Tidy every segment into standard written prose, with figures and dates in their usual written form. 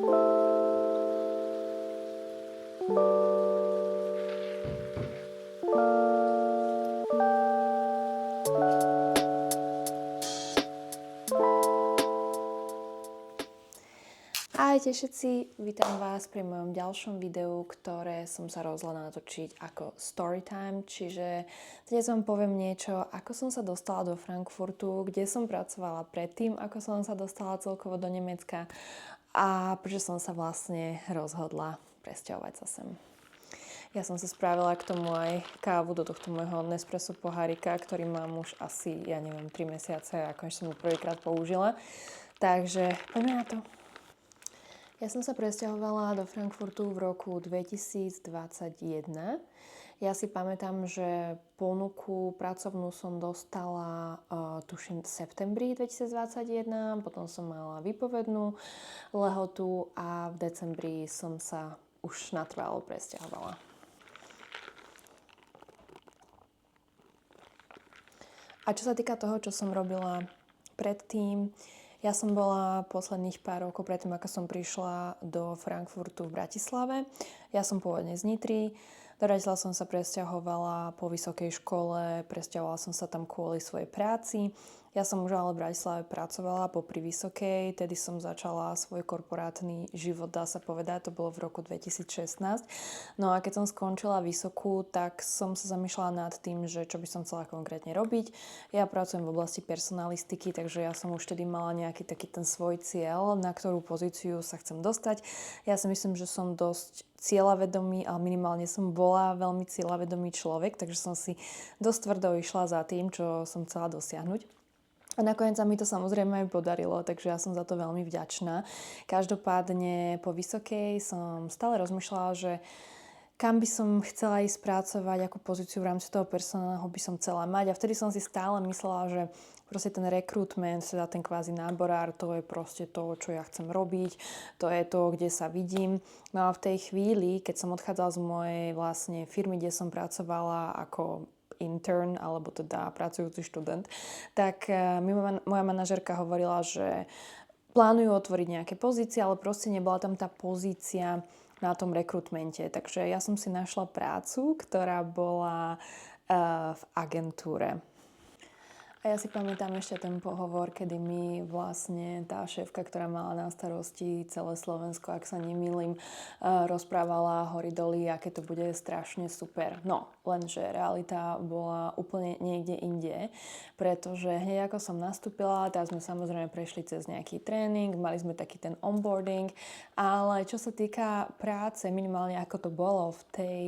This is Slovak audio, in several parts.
Ahojte všetci, vítam vás pri mojom ďalšom videu, ktoré som sa rozhodla natočiť ako storytime, čiže dnes vám poviem niečo, ako som sa dostala do Frankfurtu, kde som pracovala predtým, ako som sa dostala celkovo do Nemecka a prečo som sa vlastne rozhodla presťahovať sa sem. Ja som sa spravila k tomu aj kávu do tohto môjho Nespresso pohárika, ktorý mám už asi, 3 mesiace, ako som ho prvýkrát použila. Takže poďme na to. Ja som sa presťahovala do Frankfurtu v roku 2021. Ja si pamätám, že ponuku pracovnú som dostala tuším v septembri 2021, potom som mala výpovednú lehotu a v decembri som sa už natrvalo presťahovala. A čo sa týka toho, čo som robila predtým, ja som bola posledných pár rokov predtým, ako som prišla do Frankfurtu v Bratislave. Ja som pôvodne z Nitry. Do Bratislava som sa presťahovala po vysokej škole, presťahovala som sa tam kvôli svojej práci. Ja som už ale v Bratislave pracovala popri vysokej, tedy som začala svoj korporátny život, dá sa povedať, to bolo v roku 2016. No a keď som skončila vysokú, tak som sa zamýšľala nad tým, že čo by som chcela konkrétne robiť. Ja pracujem v oblasti personalistiky, takže ja som už tedy mala nejaký taký ten svoj cieľ, na ktorú pozíciu sa chcem dostať. Ja si myslím, že som dosť cieľavedomý, ale minimálne som bola veľmi cieľavedomý človek, takže som si dosť tvrdo išla za tým, čo som chcela dosiahnuť. A nakoniec sa mi to samozrejme aj podarilo, takže ja som za to veľmi vďačná. Každopádne po vysokej som stále rozmýšľala, že kam by som chcela ísť pracovať, akú pozíciu v rámci toho personálneho by som chcela mať. A vtedy som si stále myslela, že proste ten rekrutment, teda ten kvázi náborár, to je proste to, čo ja chcem robiť, to je to, kde sa vidím. No a v tej chvíli, keď som odchádzala z mojej vlastne firmy, kde som pracovala ako intern, alebo teda pracujúci študent, tak mi moja manažérka hovorila, že plánujú otvoriť nejaké pozície, ale proste nebola tam tá pozícia na tom rekrutmente. Takže ja som si našla prácu, ktorá bola v agentúre. A ja si pamätám ešte ten pohovor, kedy mi vlastne tá šéfka, ktorá mala na starosti celé Slovensko, ak sa nemýlim, rozprávala horidoly, aké to bude strašne super. No, lenže realita bola úplne niekde inde, pretože hneď ako som nastúpila, tak sme samozrejme prešli cez nejaký tréning, mali sme taký ten onboarding, ale čo sa týka práce, minimálne ako to bolo v tej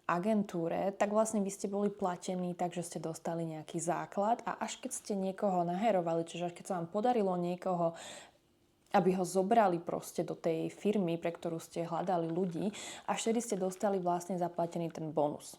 agentúre, tak vlastne vy ste boli platení tak, že ste dostali nejaký základ a až keď ste niekoho naherovali, čiže až keď sa vám podarilo niekoho, aby ho zobrali proste do tej firmy, pre ktorú ste hľadali ľudí, až vtedy ste dostali vlastne zaplatený ten bonus.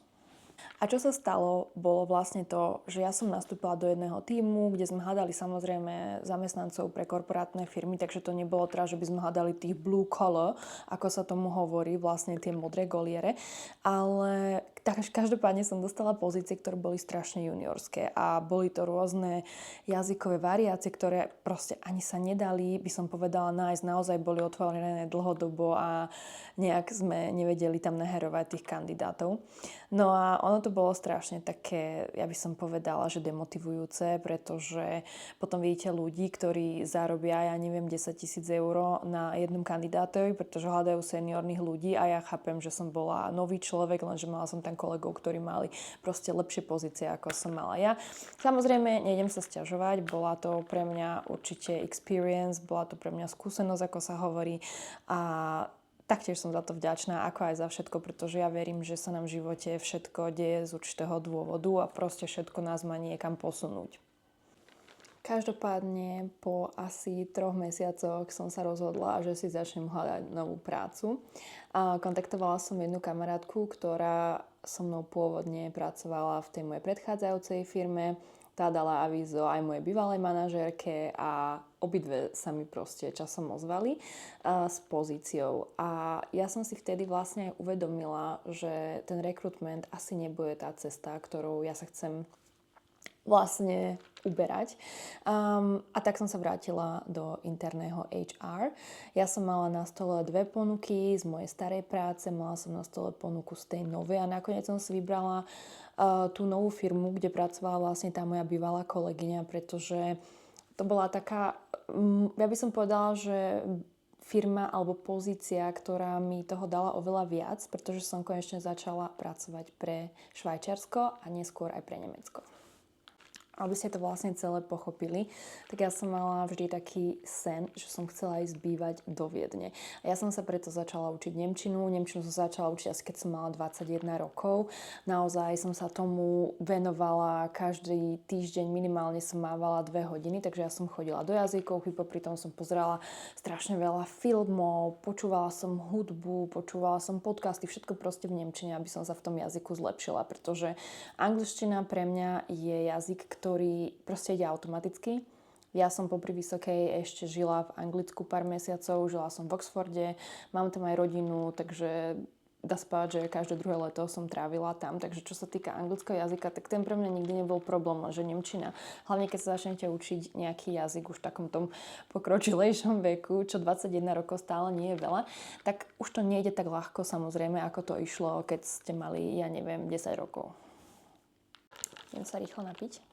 A čo sa stalo, bolo vlastne to, že ja som nastúpila do jedného tímu, kde sme hľadali samozrejme zamestnancov pre korporátne firmy, takže to nebolo teda, že by sme hľadali tých blue collar, ako sa tomu hovorí, vlastne tie modré goliere, ale každopádne som dostala pozície, ktoré boli strašne juniorské a boli to rôzne jazykové variácie, ktoré proste ani sa nedali, by som povedala, nájsť, naozaj boli otvorené dlhodobo a nejak sme nevedeli tam naherovať tých kandidátov. No a ono to bolo strašne také, ja by som povedala, že demotivujúce, pretože potom vidíte ľudí, ktorí zarobia, 10 000 eur na jednom kandidátovi, pretože hľadajú seniorných ľudí a ja chápem, že som bola nový človek, lenže mala som tam kolegov, ktorí mali proste lepšie pozície, ako som mala ja. Samozrejme, nejdem sa sťažovať, bola to pre mňa určite experience, bola to pre mňa skúsenosť, ako sa hovorí, a taktiež som za to vďačná, ako aj za všetko, pretože ja verím, že sa nám v živote všetko deje z určitého dôvodu a proste všetko nás má niekam posunúť. Každopádne po asi 3 mesiacoch som sa rozhodla, že si začnem hľadať novú prácu. A kontaktovala som jednu kamarátku, ktorá so mnou pôvodne pracovala v tej mojej predchádzajúcej firme. Tá dala avízo aj mojej bývalej manažérke a obidve sa mi proste časom ozvali s pozíciou. A ja som si vtedy vlastne aj uvedomila, že ten rekrutment asi nebude tá cesta, ktorou ja sa chcem vlastne uberať. A tak som sa vrátila do interného HR. Ja som mala na stole 2 ponuky z mojej starej práce, mala som na stole ponuku z tej novej a nakoniec som si vybrala tú novú firmu, kde pracovala vlastne tá moja bývalá kolegyňa, pretože to bola taká, ja by som povedala, že firma alebo pozícia, ktorá mi toho dala oveľa viac, pretože som konečne začala pracovať pre Švajčiarsko a neskôr aj pre Nemecko. Aby ste to vlastne celé pochopili, tak ja som mala vždy taký sen, že som chcela ísť bývať do Viedne. A ja som sa preto začala učiť nemčinu. Nemčinu som začala učiť asi keď som mala 21 rokov. Naozaj som sa tomu venovala každý týždeň, minimálne som mávala 2 hodiny, takže ja som chodila do jazykovky, popri tom som pozerala strašne veľa filmov, počúvala som hudbu, počúvala som podcasty, všetko proste v nemčine, aby som sa v tom jazyku zlepšila, pretože angličtina pre mňa je jazyk, ktorý proste ide automaticky. Ja som popri vysokej ešte žila v Anglicku pár mesiacov, žila som v Oxforde, mám tam aj rodinu, takže dá sa povedať, že každé druhé leto som trávila tam. Takže čo sa týka anglického jazyka, tak ten pre mňa nikdy nebol problém, že nemčina. Hlavne keď sa začnete učiť nejaký jazyk už v takom tom pokročilejšom veku, čo 21 rokov stále nie je veľa, tak už to nejde tak ľahko samozrejme, ako to išlo, keď ste mali, ja neviem, 10 rokov. Idem sa rýchlo napiť.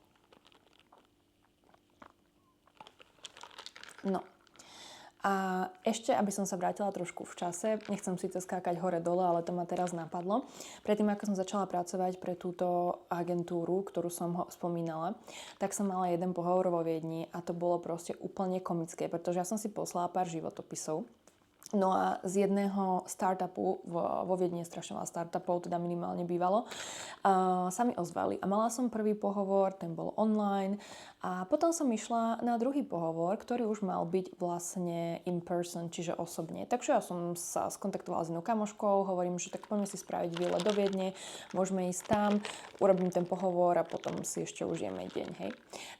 No. A ešte, aby som sa vrátila trošku v čase, nechcem síce skákať hore-dole, ale to ma teraz napadlo. Predtým, ako som začala pracovať pre túto agentúru, ktorú som spomínala, tak som mala jeden pohovor vo Viedni a to bolo proste úplne komické, pretože ja som si poslala pár životopisov. No a z jedného startupu, vo Viedni je strašne veľa startupov, teda minimálne bývalo, sa mi ozvali. A mala som prvý pohovor, ten bol online a potom som išla na druhý pohovor, ktorý už mal byť vlastne in person, čiže osobne. Takže ja som sa skontaktovala s jednou kamoškou, hovorím, že tak poďme si spraviť výlet do Viedne, môžeme ísť tam, urobím ten pohovor a potom si ešte užijeme deň, hej.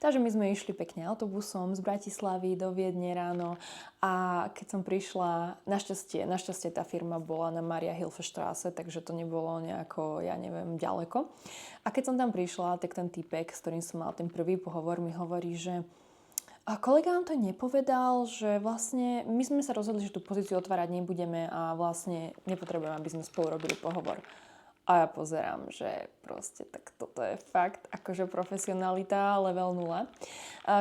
Takže my sme išli pekne autobusom z Bratislavy do Viedne ráno a keď som prišla, našťastie tá firma bola na Maria Hilferstraße, takže to nebolo nejako, ja neviem, ďaleko. A keď som tam prišla, tak ten týpek, s ktorým som mal ten prvý pohovor, mi hovorí, že a kolega nám to nepovedal, že vlastne my sme sa rozhodli, že tú pozíciu otvárať nebudeme a vlastne nepotrebujeme, aby sme spolu robili pohovor. A ja pozerám, že proste tak toto je fakt, akože profesionalita level 0.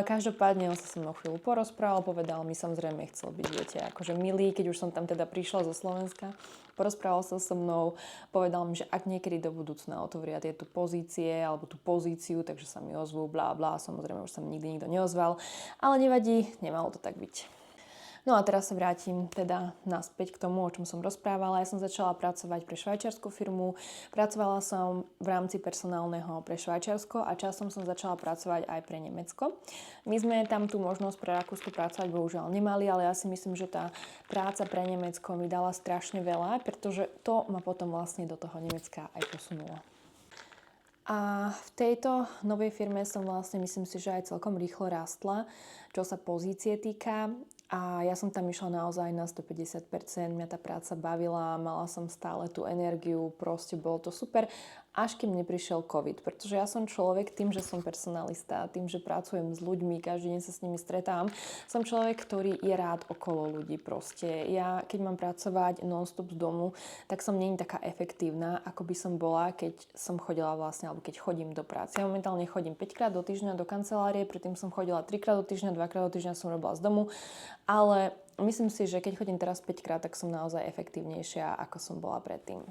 Každopádne on sa so mnou chvíľu porozprával, povedal mi, samozrejme chcel byť, viete, akože milý, keď už som tam teda prišla zo Slovenska. Porozprával sa so mnou, povedal mi, že ak niekedy do budúcna otvoria tieto pozície alebo tú pozíciu, takže sa mi ozvú, blá, blá, samozrejme už sa mi nikdy nikto neozval, ale nevadí, nemalo to tak byť. No a teraz sa vrátim teda naspäť k tomu, o čom som rozprávala. Ja som začala pracovať pre švajčiarsku firmu, pracovala som v rámci personálneho pre Švajčiarsko a časom som začala pracovať aj pre Nemecko. My sme tam tú možnosť pre Rakúsko pracovať bohužiaľ nemali, ale ja si myslím, že tá práca pre Nemecko mi dala strašne veľa, pretože to ma potom vlastne do toho Nemecka aj posunulo. A v tejto novej firme som vlastne, myslím si, že aj celkom rýchlo rástla, čo sa pozície týka. A ja som tam išla naozaj na 150%, mňa tá práca bavila, mala som stále tú energiu, proste bolo to super, až kým neprišiel COVID. Pretože ja som človek, tým, že som personalista, tým, že pracujem s ľuďmi, každý deň sa s nimi stretávam, som človek, ktorý je rád okolo ľudí proste. Ja, keď mám pracovať non-stop z domu, tak som nie je taká efektívna, ako by som bola, keď som chodila vlastne, alebo keď chodím do práce. Ja momentálne chodím 5 krát do týždňa do kancelárie, predtým som chodila 3 krát do týždňa, 2 krát do týždňa som robila z domu. Ale myslím si, že keď chodím teraz 5 krát, tak som naozaj efektívnejšia, ako som bola predtým.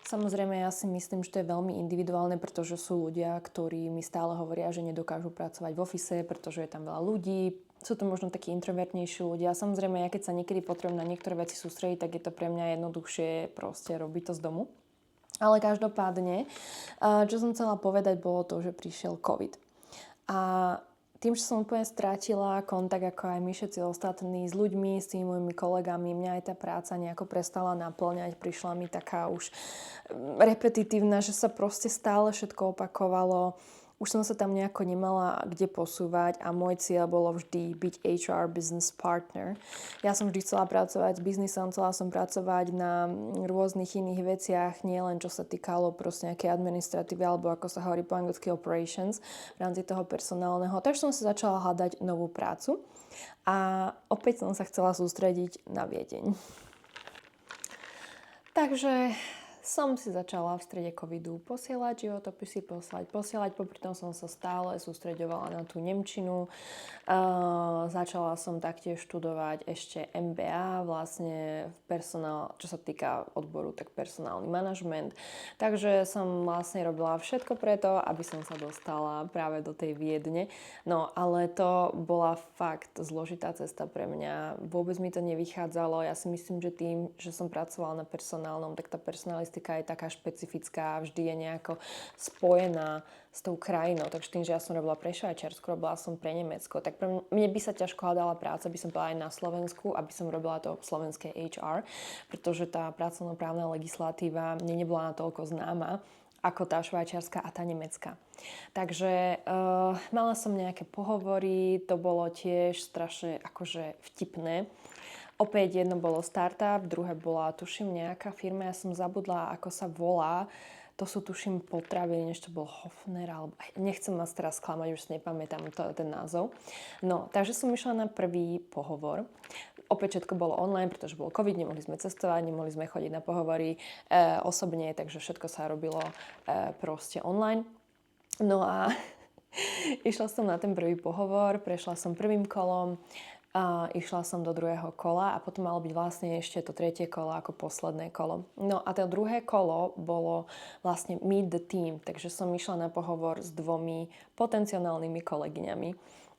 Samozrejme, ja si myslím, že to je veľmi individuálne, pretože sú ľudia, ktorí mi stále hovoria, že nedokážu pracovať v office, pretože je tam veľa ľudí. Sú to možno takí introvertnejší ľudia. Samozrejme, ja keď sa niekedy potrebujem na niektoré veci sústrediť, tak je to pre mňa jednoduchšie proste robiť to z domu. Ale každopádne, čo som chcela povedať, bolo to, že prišiel COVID. A tým, že som úplne strátila kontakt, ako aj my všetci ostatní, s ľuďmi, s tými mojimi kolegami, mňa aj tá práca nejako prestala naplňať. Prišla mi taká už repetitívna, že sa proste stále všetko opakovalo. už som sa tam nejako nemala kde posúvať a môj cieľ bolo vždy byť HR business partner. Ja som vždy chcela pracovať s biznisom, chcela som pracovať na rôznych iných veciach, nielen čo sa týkalo proste nejakej administratívy alebo ako sa hovorí po anglicky operations v rámci toho personálneho. Takže som sa začala hľadať novú prácu a opäť som sa chcela sústrediť na Viedeň. Takže som si začala v strede covidu posielať životopisy, posielať. Popri tom som sa stále sústreďovala na tú nemčinu. Začala som taktiež študovať ešte MBA, vlastne čo sa týka odboru, tak personálny manažment. Takže som vlastne robila všetko preto, aby som sa dostala práve do tej Viedne. No, ale to bola fakt zložitá cesta pre mňa. Vôbec mi to nevychádzalo. Ja si myslím, že tým, že som pracovala na personálnom, tak tá personalistika je taká špecifická, vždy je nejako spojená s tou krajinou. Takže tým, že ja som robila pre Švajčiarsko, robila som pre Nemecko, tak mne by sa ťažko hľadala práca, by som bola aj na Slovensku, aby som robila to slovenské HR, pretože tá pracovnoprávna legislatíva mne nebola natoľko známa ako tá švajčiarska a tá nemecká. Takže mala som nejaké pohovory, to bolo tiež strašne akože vtipné. Opäť jedno bolo startup, druhé bola, tuším, nejaká firma, ja som zabudla, ako sa volá. To sú, tuším, potraviny, než to bol Hofner, alebo nechcem vás teraz sklamať, už si nepamätám ten názov. No, takže som išla na prvý pohovor. Opäť všetko bolo online, pretože bol COVID, nemohli sme cestovať, nemohli sme chodiť na pohovory osobne, takže všetko sa robilo proste online. No a išla som na ten prvý pohovor, prešla som prvým kolom, išla som do druhého kola a potom malo byť vlastne ešte to tretie kolo ako posledné kolo. No a to druhé kolo bolo vlastne meet the team, takže som išla na pohovor s 2 potenciálnymi kolegyňami.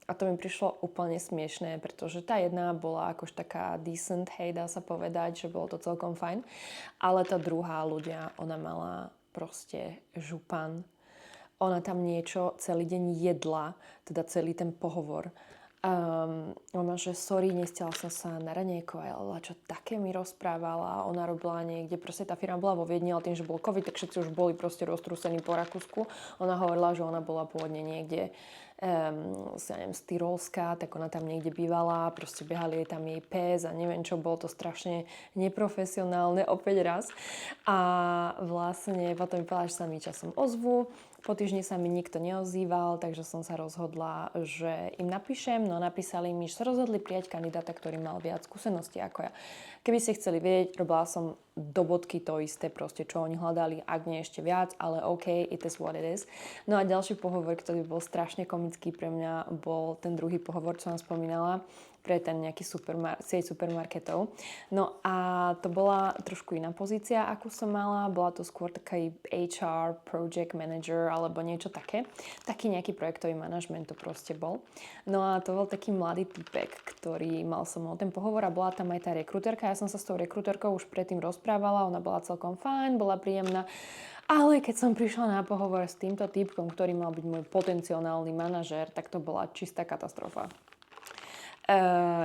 A to mi prišlo úplne smiešné, pretože tá jedna bola akož taká decent, hej, dá sa povedať, že bolo to celkom fajn. Ale tá druhá ona mala proste župan. Ona tam niečo celý deň jedla, teda celý ten pohovor. Ona, že sorry, nestiala som sa na raňajko, ale čo také mi rozprávala. Ona robila niekde, proste tá firma bola vo Viedni, ale tým, že bol COVID, tak všetci už boli proste roztrúsení po Rakúsku. Ona hovorila, že ona bola pôvodne niekde z Tyrolska, tak ona tam niekde bývala, proste behali jej tam jej pes a neviem čo, bolo to strašne neprofesionálne opäť raz. A vlastne potom mi povedala, že sa mi časom ozvu. Po týždni sa mi nikto neozýval, takže som sa rozhodla, že im napíšem. No napísali mi, že sa rozhodli prijať kandidáta, ktorý mal viac skúseností ako ja. Keby ste chceli vedieť, robila som do bodky to isté, proste čo oni hľadali, ak nie ešte viac, ale OK, it is what it is. No a ďalší pohovor, ktorý bol strašne komický pre mňa, bol ten druhý pohovor, čo som spomínala, pre ten nejaký sieť supermarketov. No a to bola trošku iná pozícia, akú som mala. Bola to skôr taký HR, project manager alebo niečo také. Taký nejaký projektový manažment to proste bol. No a to bol taký mladý typek, ktorý mal so mnou ten pohovor a bola tam aj tá rekruterka. Ja som sa s tou rekruterkou už predtým rozprávala, ona bola celkom fajn, bola príjemná. Ale keď som prišla na pohovor s týmto typkom, ktorý mal byť môj potenciálny manažér, tak to bola čistá katastrofa.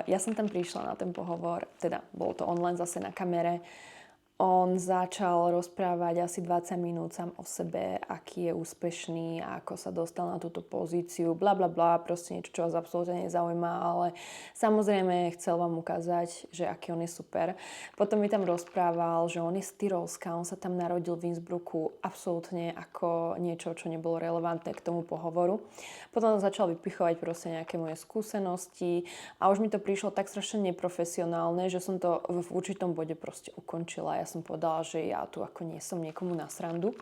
Ja som tam prišla na ten pohovor, teda bol to online zase na kamere. On začal rozprávať asi 20 minút sám o sebe, aký je úspešný a ako sa dostal na túto pozíciu, bla bla bla, proste niečo, čo vás absolútne nezaujíma, ale samozrejme chcel vám ukázať, že aký on je super. Potom mi tam rozprával, že on je z Tyrolska, on sa tam narodil v Innsbrucku, absolútne ako niečo, čo nebolo relevantné k tomu pohovoru. Potom začal vypichovať proste nejaké moje skúsenosti a už mi to prišlo tak strašne neprofesionálne, že som to v určitom bode proste ukončila. Ja som povedala, že ja tu ako nie som niekomu na srandu.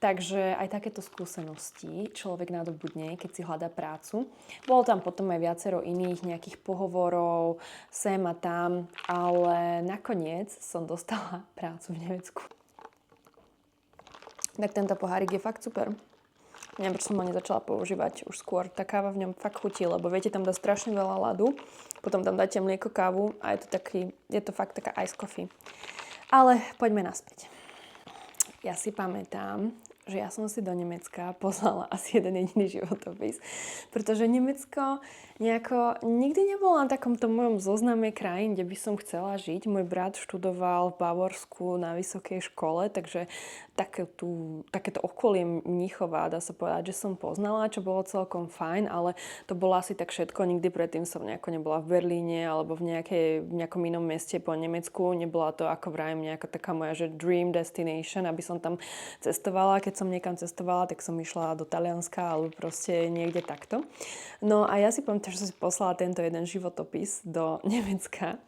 Takže aj takéto skúsenosti človek nadobudne, keď si hľadá prácu. Bolo tam potom aj viacero iných nejakých pohovorov, sem a tam, ale nakoniec som dostala prácu v Nemecku. Tak tento pohárik je fakt super. Neviem, prečo som ho nezačala používať už skôr. Tá káva v ňom fakt chutí, lebo viete tam dá strašne veľa ľadu, potom tam dáte mlieko, kávu a je to fakt taká ice coffee. Ale poďme naspäť. Ja si pamätám, že ja som si do Nemecka poslala asi jeden jediný životopis, pretože Nemecko Nejako nikdy nebola na takomto mojom zozname krajín, kde by som chcela žiť. Môj brat študoval v Bavorsku na vysokej škole, takže takéto okolie Mníchova, dá sa povedať, že som poznala, čo bolo celkom fajn, ale to bolo asi tak všetko. Nikdy predtým som nejako nebola v Berlíne alebo v nejakom inom meste po Nemecku. Nebola to, ako vrajím, nejaká taká moja, že dream destination, aby som tam cestovala. Keď som niekam cestovala, tak som išla do Talianska alebo proste niekde takto. No a ja si pamätám, že som si poslala tento jeden životopis do Nemecka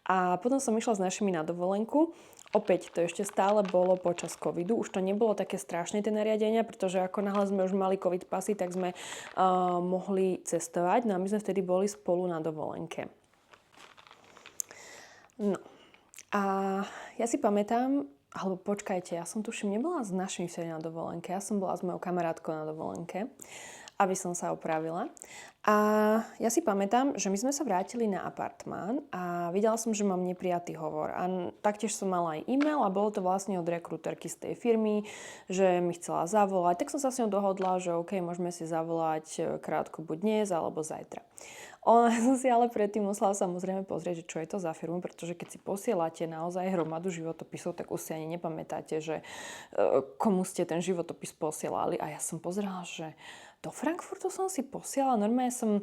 a potom som išla s našimi na dovolenku. Opäť to ešte stále bolo počas covidu, už to nebolo také strašné tie nariadenia, pretože ako náhle sme už mali covid pasy, tak sme mohli cestovať, no a my sme vtedy boli spolu na dovolenke. No a ja si pamätám, alebo počkajte, ja som tuším nebola s našimi vtedy na dovolenke, ja som bola s mojou kamarátkou na dovolenke, aby som sa opravila. A ja si pamätám, že my sme sa vrátili na apartmán a videla som, že mám neprijatý hovor. A taktiež som mala aj e-mail a bolo to vlastne od rekruterky z tej firmy, že mi chcela zavolať. Tak som sa s ňou dohodla, že OK, môžeme si zavolať krátko buď dnes alebo zajtra. Ona som si ale predtým musela samozrejme pozrieť, že čo je to za firmu, pretože keď si posielate naozaj hromadu životopisov, tak už si ani nepamätáte, že komu ste ten životopis posielali. A ja som pozerala, že do Frankfurtu som si posielala, normálne som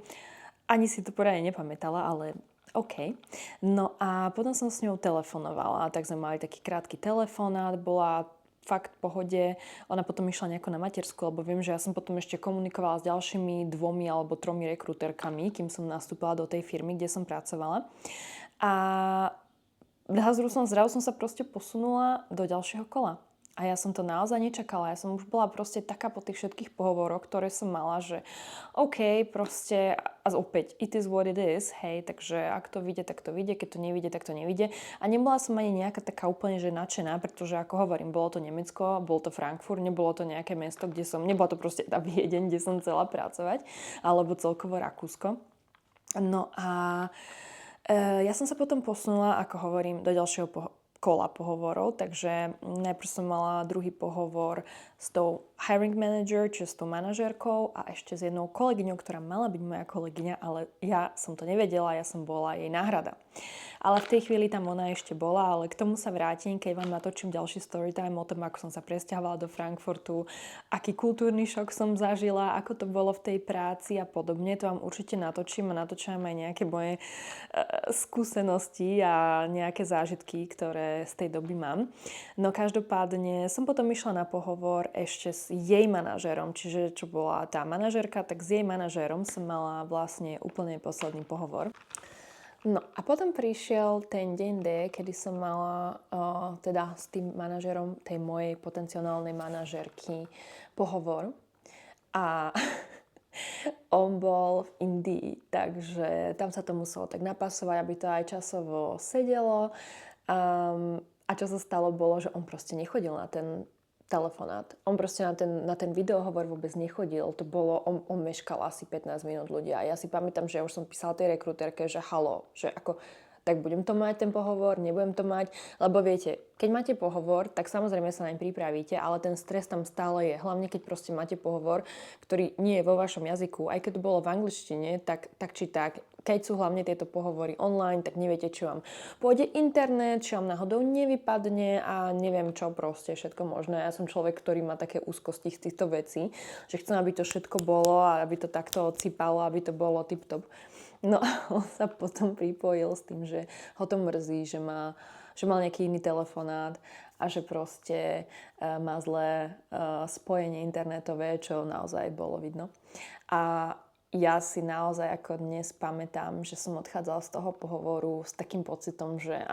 ani si to poradne nepamätala, ale OK. No a potom som s ňou telefonovala, tak sme mali taký krátky telefonát, bola fakt v pohode. Ona potom išla nejako na matersku, lebo viem, že ja som potom ešte komunikovala s ďalšími 2 alebo 3 rekruterkami, kým som nastúpila do tej firmy, kde som pracovala. A zrazu som sa proste posunula do ďalšieho kola. A ja som to naozaj nečakala. Ja som už bola proste taká po tých všetkých pohovoroch, ktoré som mala, že OK, proste, a opäť, it is what it is, hej, takže ak to vyjde, tak to vyjde, keď to nevyjde, tak to nevyjde. A nebola som ani nejaká taká úplne, že nadšená, pretože ako hovorím, bolo to Nemecko, bol to Frankfurt, nebolo to nejaké mesto, nebola to proste tá Viedeň, kde som chcela pracovať, alebo celkovo Rakúsko. No a ja som sa potom posunula, ako hovorím, do ďalšieho kola pohovorov, takže najprv som mala druhý pohovor s tou hiring manager, čiže s tou manažérkou a ešte s jednou kolegyňou, ktorá mala byť moja kolegyňa, ale ja som to nevedela, ja som bola jej náhrada. Ale v tej chvíli tam ona ešte bola, ale k tomu sa vrátim, keď vám natočím ďalší storytime o tom, ako som sa presťahovala do Frankfurtu, aký kultúrny šok som zažila, ako to bolo v tej práci a podobne. To vám určite natočím a natočím aj nejaké moje skúsenosti a nejaké zážitky, ktoré z tej doby mám. No každopádne som potom išla na pohovor ešte s jej manažérom, čiže čo bola tá manažérka, tak s jej manažérom som mala vlastne úplne posledný pohovor. No a potom prišiel ten deň D, kedy som mala teda s tým manažerom tej mojej potenciálnej manažerky pohovor a on bol v Indii, takže tam sa to muselo tak napasovať, aby to aj časovo sedelo. A čo sa stalo bolo, že on proste nechodil na ten telefonát. On proste na ten videohovor vôbec nechodil. To bolo, on meškal asi 15 minút ľudia. A ja si pamätám, že ja už som písala tej rekruterke, že halo, že ako, tak budem to mať ten pohovor, nebudem to mať. Lebo viete, keď máte pohovor, tak samozrejme sa naň pripravíte, ale ten stres tam stále je. Hlavne keď proste máte pohovor, ktorý nie je vo vašom jazyku. Aj keď to bolo v angličtine, tak či tak. Keď sú hlavne tieto pohovory online, tak neviete, či vám pôjde internet, či vám náhodou nevypadne a neviem čo proste, všetko možné. Ja som človek, ktorý má také úzkosti z týchto vecí, že chcem, aby to všetko bolo a aby to takto odsýpalo, aby to bolo tip-top. No a on sa potom pripojil s tým, že ho to mrzí, že mal nejaký iný telefonát a že proste má zlé spojenie internetové, čo naozaj bolo vidno. A ja si naozaj ako dnes pamätám, že som odchádzala z toho pohovoru s takým pocitom, že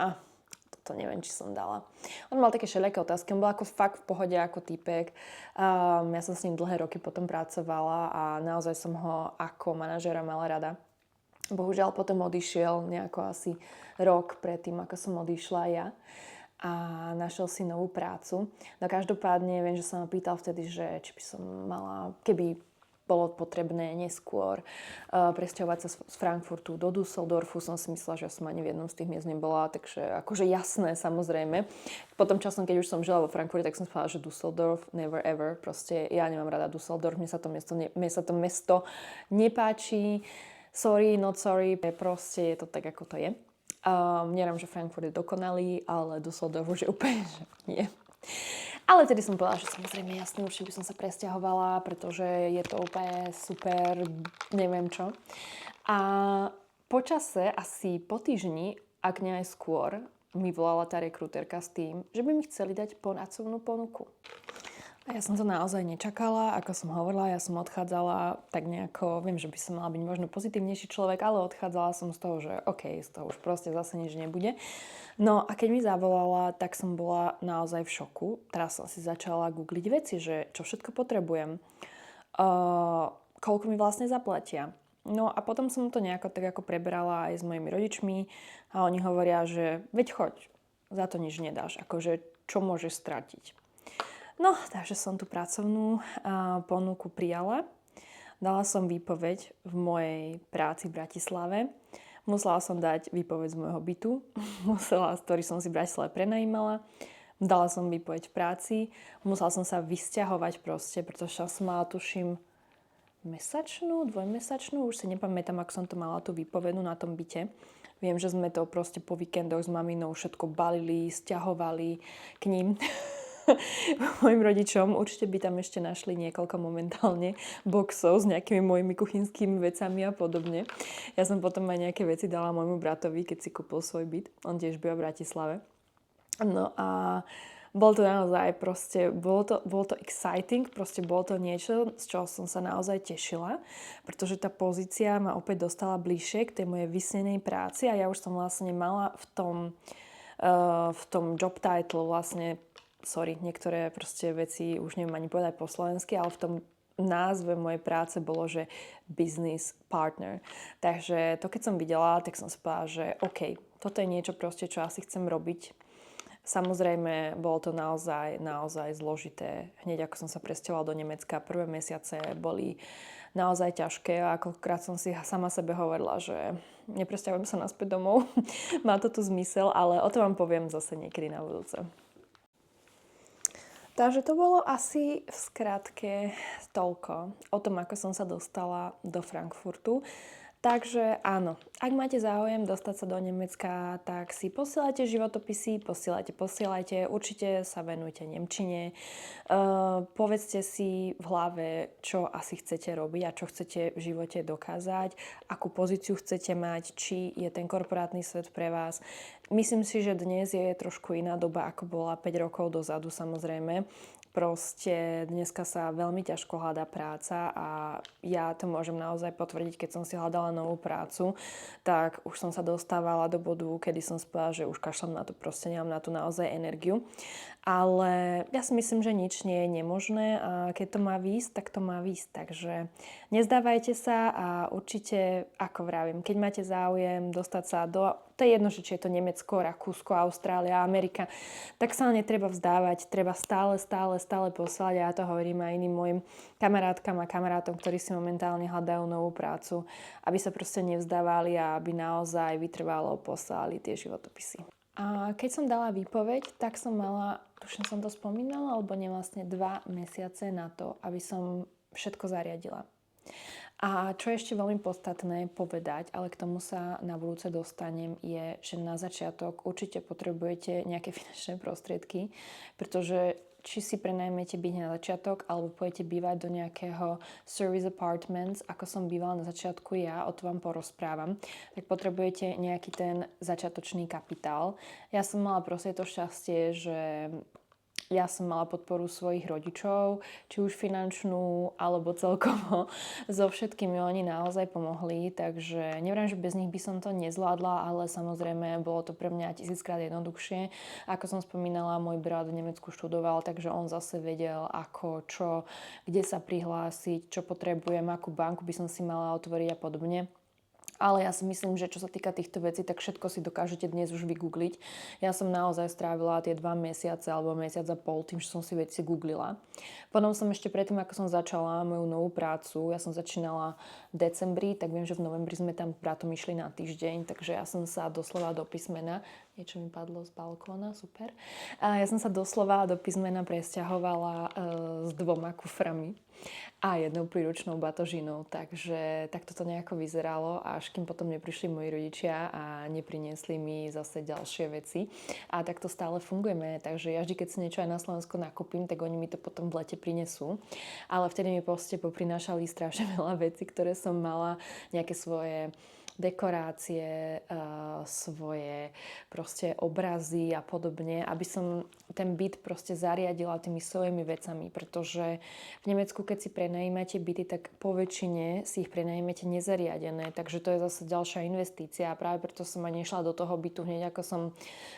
toto neviem, či som dala. On mal také všelijaké otázky, on bol ako fakt v pohode ako týpek. Ja som s ním dlhé roky potom pracovala a naozaj som ho ako manažéra mala rada. Bohužiaľ potom odišiel nejako asi rok predtým, ako som odišla ja a našiel si novú prácu. No každopádne viem, že som ma pýtal vtedy, že či by som mala, keby bolo potrebné neskôr presťahovať sa z Frankfurtu do Düsseldorfu. Som si myslela, že som ani v jednom z tých miest nebola, takže akože jasné, samozrejme. Potom časom, keď už som žila vo Frankfurte, tak som povedala, že Düsseldorf, never ever. Proste ja nemám rada Düsseldorf, mne sa to mesto nepáči. Sorry, not sorry, proste je to tak, ako to je. Neviem, že Frankfurt je dokonalý, ale Düsseldorf už je úplne, že nie. Ale tedy som povedala, že samozrejme jasne, určite by som sa presťahovala, pretože je to úplne super, neviem čo. A po čase, asi po týždni, ak nie aj skôr, mi volala tá rekrutérka s tým, že by mi chceli dať pracovnú ponuku. A ja som to naozaj nečakala, ako som hovorila, ja som odchádzala tak nejako, viem, že by som mala byť možno pozitívnejší človek, ale odchádzala som z toho, že OK, z toho už proste zase nič nebude. No a keď mi zavolala, tak som bola naozaj v šoku. Teraz som si začala googliť veci, že čo všetko potrebujem, koľko mi vlastne zaplatia. No a potom som to nejako tak ako preberala aj s mojimi rodičmi a oni hovoria, že veď choď, za to nič nedáš, akože čo môžeš stratiť. No, takže som tú pracovnú ponuku prijala. Dala som výpoveď v mojej práci v Bratislave. Musela som dať výpoveď z môjho bytu, ktorý som si v Bratislave prenajímala. Dala som výpoveď v práci. Musela som sa vysťahovať proste, pretože som mala, tuším, mesačnú, dvojmesačnú, už si nepamätám, ako som to mala tú výpovednú na tom byte. Viem, že sme to proste po víkendoch s maminou všetko balili, sťahovali k ním. Mojim rodičom určite by tam ešte našli niekoľko momentálne boxov s nejakými mojimi kuchynskými vecami a podobne. Ja som potom aj nejaké veci dala môjmu bratovi, keď si kúpil svoj byt. On tiež býva v Bratislave. No a bolo to naozaj proste, bolo to exciting, proste bolo to niečo, z čoho som sa naozaj tešila, pretože tá pozícia ma opäť dostala bližšie k tej mojej vysnenej práci a ja už som vlastne mala v tom job title vlastne niektoré proste veci už neviem ani povedať po slovensky, ale v tom názve mojej práce bolo, že business partner. Takže to, keď som videla, tak som si povedala, že OK, toto je niečo proste, čo asi chcem robiť. Samozrejme, bolo to naozaj zložité. Hneď ako som sa presťahovala do Nemecka, prvé mesiace boli naozaj ťažké a akokrát som si sama sebe hovorila, že nepresťahujem sa naspäť domov. Má to tu zmysel, ale o to vám poviem zase niekedy na budúce. Takže to bolo asi v skratke toľko o tom, ako som sa dostala do Frankfurtu. Takže áno, ak máte záujem dostať sa do Nemecka, tak si posielajte životopisy, posielajte, určite sa venujte nemčine. Povedzte si v hlave, čo asi chcete robiť a čo chcete v živote dokázať, akú pozíciu chcete mať, či je ten korporátny svet pre vás. Myslím si, že dnes je trošku iná doba, ako bola 5 rokov dozadu, samozrejme. Proste dneska sa veľmi ťažko hľadá práca a ja to môžem naozaj potvrdiť, keď som si hľadala novú prácu, tak už som sa dostávala do bodu, kedy som spala, že už kašľam na to, proste nemám na to naozaj energiu. Ale ja si myslím, že nič nie je nemožné a keď to má výjsť, tak to má výjsť. Takže nezdávajte sa a určite, ako vravím, keď máte záujem dostať sa do... To je jedno, že či je to Nemecko, Rakúsko, Austrália, Amerika, tak sa netreba vzdávať, treba stále posielať. A ja to hovorím aj iným mojim kamarátkam a kamarátom, ktorí si momentálne hľadajú novú prácu, aby sa proste nevzdávali a aby naozaj vytrvalo posielali tie životopisy. A keď som dala výpoveď, tak som mala, tuším som to spomínala, alebo nie, vlastne 2 mesiace na to, aby som všetko zariadila. A čo je ešte veľmi podstatné povedať, ale k tomu sa na budúce dostanem, je, že na začiatok určite potrebujete nejaké finančné prostriedky, pretože či si prenajmete byť na začiatok, alebo pôjdete bývať do nejakého service apartments, ako som bývala na začiatku ja, o to vám porozprávam, tak potrebujete nejaký ten začiatočný kapitál. Ja som mala proste to šťastie, že ja som mala podporu svojich rodičov, či už finančnú, alebo celkovo. So všetkými oni naozaj pomohli, takže neviem, že bez nich by som to nezvládla, ale samozrejme bolo to pre mňa 1000-krát jednoduchšie. Ako som spomínala, môj brat v Nemecku študoval, takže on zase vedel, ako, čo, kde sa prihlásiť, čo potrebujem, akú banku by som si mala otvoriť a podobne. Ale ja si myslím, že čo sa týka týchto vecí, tak všetko si dokážete dnes už vygoogliť. Ja som naozaj strávila tie 2 mesiace alebo mesiac a pol tým, že som si veci googlila. Potom som ešte predtým, ako som začala moju novú prácu, ja som začínala v decembri, tak viem, že v novembri sme tam bratom išli na týždeň, takže ja som sa doslova do písmena, niečo mi padlo z balkóna, super. A ja som sa doslova do písmena presťahovala s 2 kuframi. a jednou príručnou batožinou. Takže takto to nejako vyzeralo, až kým potom neprišli moji rodičia a nepriniesli mi zase ďalšie veci. A takto stále fungujeme. Takže ja vždy, keď si niečo aj na Slovensku nakúpim, tak oni mi to potom v lete prinesú. Ale vtedy mi proste poprinášali strašne veľa vecí, ktoré som mala, nejaké svoje dekorácie, svoje proste obrazy a podobne, aby som ten byt proste zariadila tými svojimi vecami, pretože v Nemecku, keď si prenajímate byty, tak po väčšine si ich prenajímate nezariadené, takže to je zase ďalšia investícia a práve preto som aj nešla do toho bytu hneď, ako som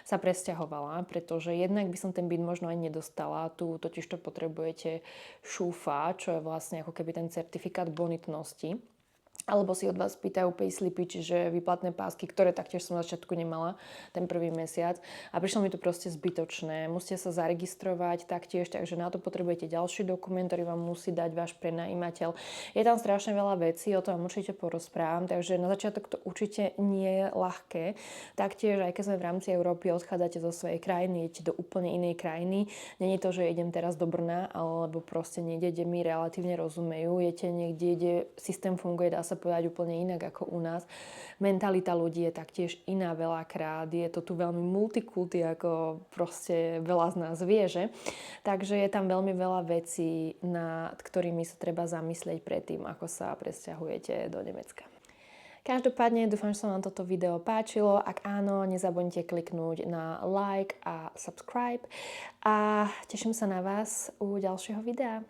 sa presťahovala, pretože jednak by som ten byt možno aj nedostala, tu totiž to potrebujete šúfa, čo je vlastne ako keby ten certifikát bonitnosti, alebo si od vás pýtajú payslipy, čiže výplatné pásky, ktoré taktiež som na začiatku nemala ten prvý mesiac. A prišlo mi to proste zbytočné. Musíte sa zaregistrovať taktiež, takže na to potrebujete ďalší dokument, ktorý vám musí dať váš prenajímateľ. Je tam strašne veľa vecí, o tom určite porozprávam, takže na začiatok to určite nie je ľahké. Taktiež, aj keď sme v rámci Európy, odchádzate zo svojej krajiny, idete do úplne inej krajiny. Není to, že idem teraz do Brna, alebo proste niekde, kde mi relatívne rozumejú. Idete niekde, kde systém funguje, dá sa povedať úplne inak ako u nás. Mentalita ľudí je taktiež iná veľakrát. Je to tu veľmi multikulty, ako proste veľa z nás vie, že? Takže je tam veľmi veľa vecí, nad ktorými sa treba zamyslieť predtým, ako sa presťahujete do Nemecka. Každopádne dúfam, že sa vám toto video páčilo. Ak áno, nezabudnite kliknúť na like a subscribe. A teším sa na vás u ďalšieho videa.